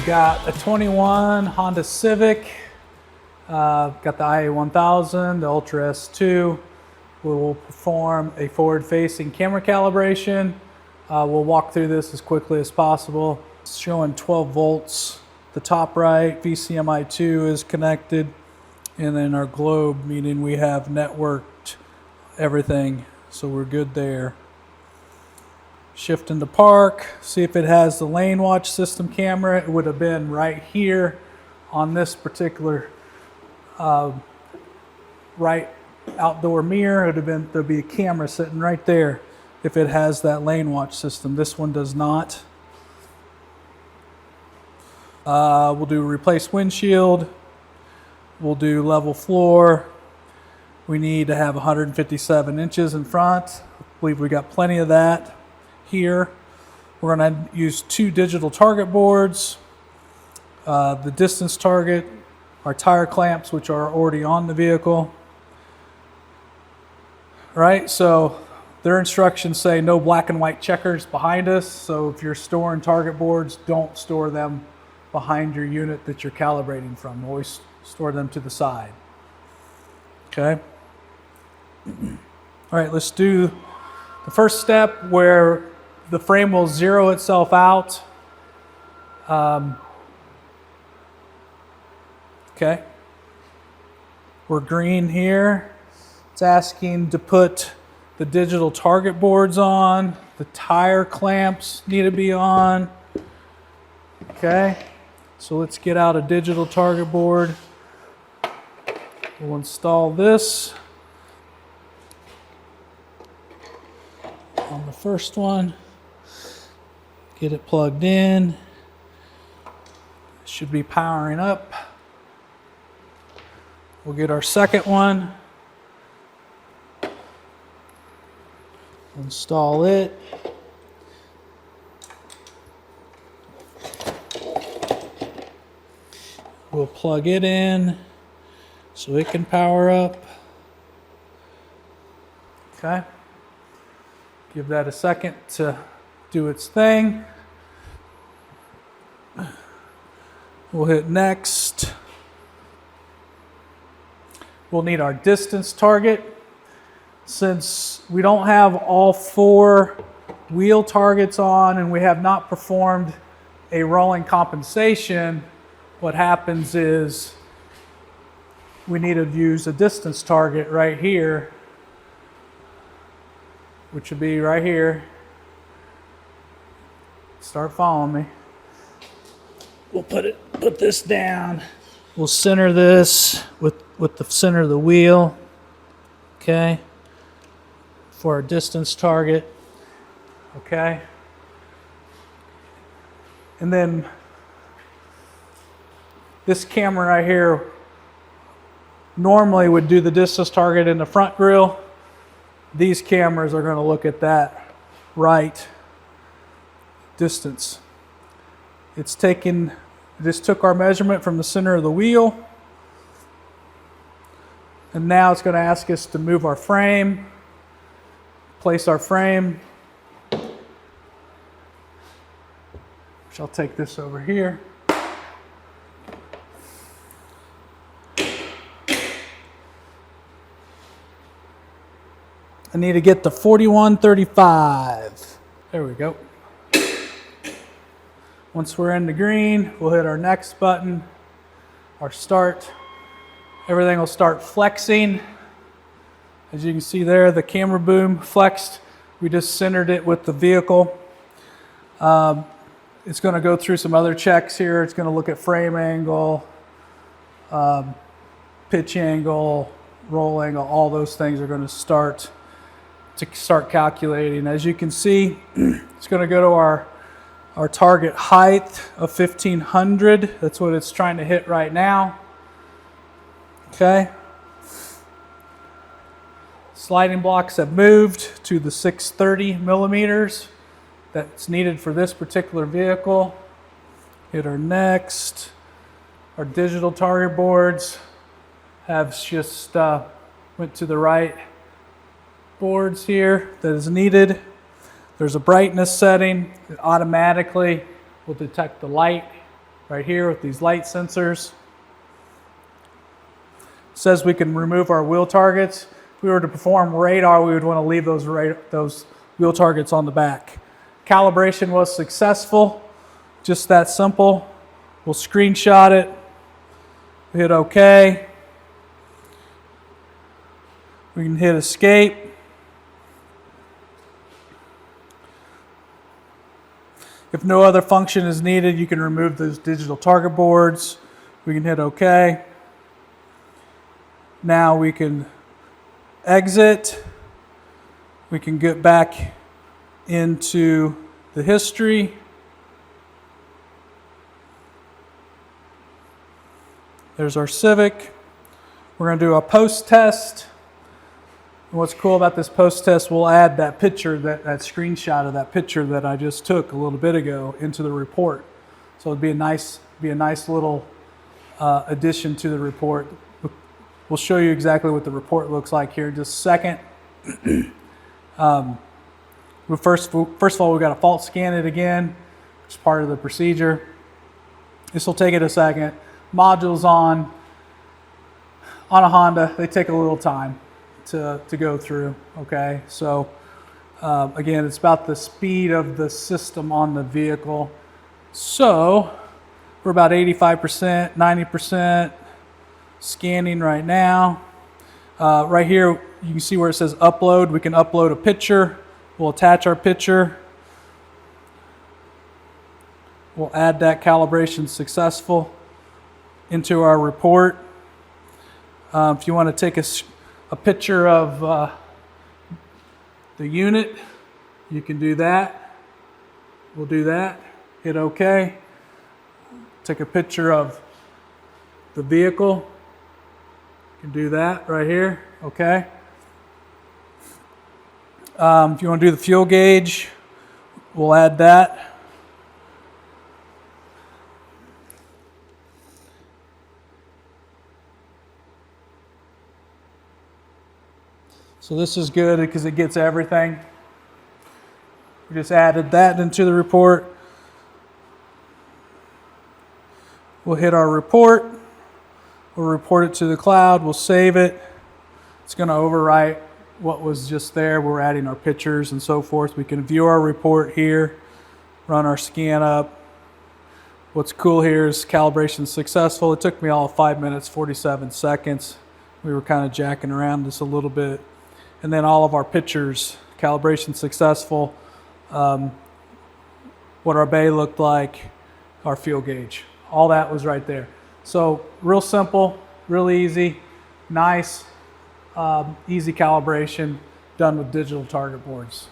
got a 21 Honda Civic, got the IA1000, the Ultra S2. We will perform a forward-facing camera calibration. We'll walk through this as quickly as possible. It's showing 12 volts. The top right, VCMI2 is connected. And then our globe, meaning we have networked everything, so we're good there. Shift into park, see if it has the lane watch system camera. It would have been right here on this particular right outdoor mirror. It would have been, there'd be a camera sitting right there if it has that lane watch system. This one does not. We'll do replace windshield. We'll do level floor. We need to have 157 inches in front. I believe we got plenty of that here. We're going to use 2 digital target boards, the distance target, our tire clamps, which are already on the vehicle. Right, so their instructions say no black and white checkers behind us. So if you're storing target boards, don't store them behind your unit that you're calibrating from. Always store them to the side. Okay. All right, let's do the first step where the frame will zero itself out. Okay. We're green here. It's asking to put the digital target boards on. The tire clamps need to be on. Okay. So let's get out a digital target board. We'll install this on the first one. Get it plugged in. Should be powering up. We'll get our second one. Install it. We'll plug it in so it can power up. Okay. Give that a second to do its thing. We'll hit next. We'll need our distance target. Since we don't have all 4 wheel targets on and we have not performed a rolling compensation, what happens is we need to use a distance target right here, which would be right here. Start following me. We'll put this down. We'll center this with the center of the wheel. Okay. For our distance target. Okay. And then this camera right here normally would do the distance target in the front grille. These cameras are going to look at that right distance. It's taken, this took our measurement from the center of the wheel. And now it's going to ask us to move our frame, place our frame. Which I'll take this over here. I need to get to 4135. There we go. Once we're in the green, we'll hit our next button, our start. Everything will start flexing. As you can see there, the camera boom flexed. We just centered it with the vehicle. It's going to go through some other checks here. It's going to look at frame angle, pitch angle, roll angle. All those things are going to start calculating. As you can see, it's going to go to our target height of 1500. That's what it's trying to hit right now. Okay. Sliding blocks have moved to the 630 millimeters that's needed for this particular vehicle. Hit our next. Our digital target boards have just went to the right boards here that is needed. There's a brightness setting. It automatically will detect the light right here with these light sensors. It says we can remove our wheel targets. If we were to perform radar, we would want to leave those wheel targets on the back. Calibration was successful, just that simple. We'll screenshot it, hit OK. We can hit escape. If no other function is needed, you can remove those digital target boards. We can hit OK. Now we can exit. We can get back into the history. There's our Civic. We're going to do a post test. And what's cool about this post test, we'll add that picture, that screenshot of that picture that I just took a little bit ago into the report. So it'd be a nice little addition to the report. We'll show you exactly what the report looks like here in just a second. First of all, we've got to fault scan it again, which is part of the procedure. This will take it a second. Modules on a Honda, they take a little time to go through, okay? So again, it's about the speed of the system on the vehicle. So we're about 85%, 90% scanning right now. Right here, you can see where it says upload. We can upload a picture. We'll attach our picture. We'll add that calibration successful into our report. If you want to take a picture of the unit, you can do that. We'll do that. Hit OK. Take a picture of the vehicle. You can do that right here. OK. If you want to do the fuel gauge, we'll add that. So this is good because it gets everything. We just added that into the report. We'll hit our report. We'll report it to the cloud. We'll save it. It's going to overwrite what was just there. We're adding our pictures and so forth. We can view our report here, run our scan up. What's cool here is calibration successful. It took me all 5 minutes, 47 seconds. We were kind of jacking around this a little bit. And then all of our pictures, calibration successful, what our bay looked like, our fuel gauge. All that was right there. So real simple, real easy, nice, easy calibration done with digital target boards.